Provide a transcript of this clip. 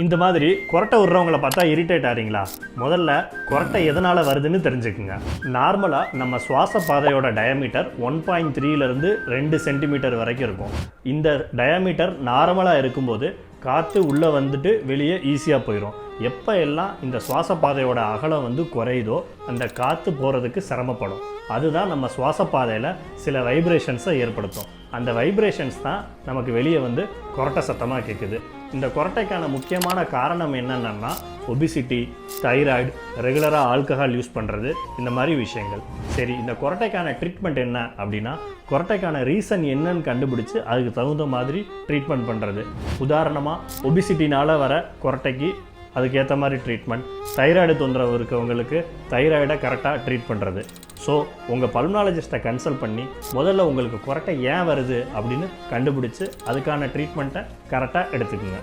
இந்த மாதிரி கொரட்டை விடுறவங்கள பார்த்தா இரிட்டேட் ஆகிறீங்களா? முதல்ல கொரட்டை எதனால் வருதுன்னு தெரிஞ்சுக்குங்க. நார்மலாக நம்ம சுவாச பாதையோட டயாமீட்டர் 1.3லேருந்து 2 சென்டிமீட்டர் வரைக்கும் இருக்கும். இந்த டயாமீட்டர் நார்மலாக இருக்கும்போது காற்று உள்ளே வந்துட்டு வெளியே ஈஸியாக போயிடும். எப்போ எல்லாம் இந்த சுவாச பாதையோட அகலம் குறையுதோ அந்த காற்று போகிறதுக்கு சிரமப்படும். அதுதான் நம்ம சுவாச பாதையில் சில வைப்ரேஷன்ஸை ஏற்படுத்தும். அந்த வைப்ரேஷன்ஸ் தான் நமக்கு வெளியே கொரட்டை சத்தமாக கேட்குது. இந்த கொரட்டைக்கான முக்கியமான காரணம் என்னென்னா ஒபிசிட்டி, தைராய்டு, ரெகுலராக ஆல்கஹால் யூஸ் பண்ணுறது, இந்த மாதிரி விஷயங்கள். சரி, இந்த கொரட்டைக்கான ட்ரீட்மெண்ட் என்ன அப்படின்னா, கொரட்டைக்கான ரீசன் என்னன்னு கண்டுபிடிச்சி அதுக்கு தகுந்த மாதிரி ட்ரீட்மெண்ட் பண்ணுறது. உதாரணமாக ஒபிசிட்டினால் வர கொரட்டைக்கு அதுக்கேற்ற மாதிரி ட்ரீட்மெண்ட், தைராய்டு தொந்தரவு இருக்கவங்களுக்கு தைராய்டை கரெக்டாக ட்ரீட் பண்ணுறது. ஸோ உங்கள் பல்மனாலஜிஸ்ட்டை கன்சல்ட் பண்ணி முதல்ல உங்களுக்கு கொரட்டை ஏன் வருது அப்படின்னு கண்டுபிடிச்சி அதுக்கான ட்ரீட்மெண்ட்டை கரெக்டாக எடுத்துக்கோங்க.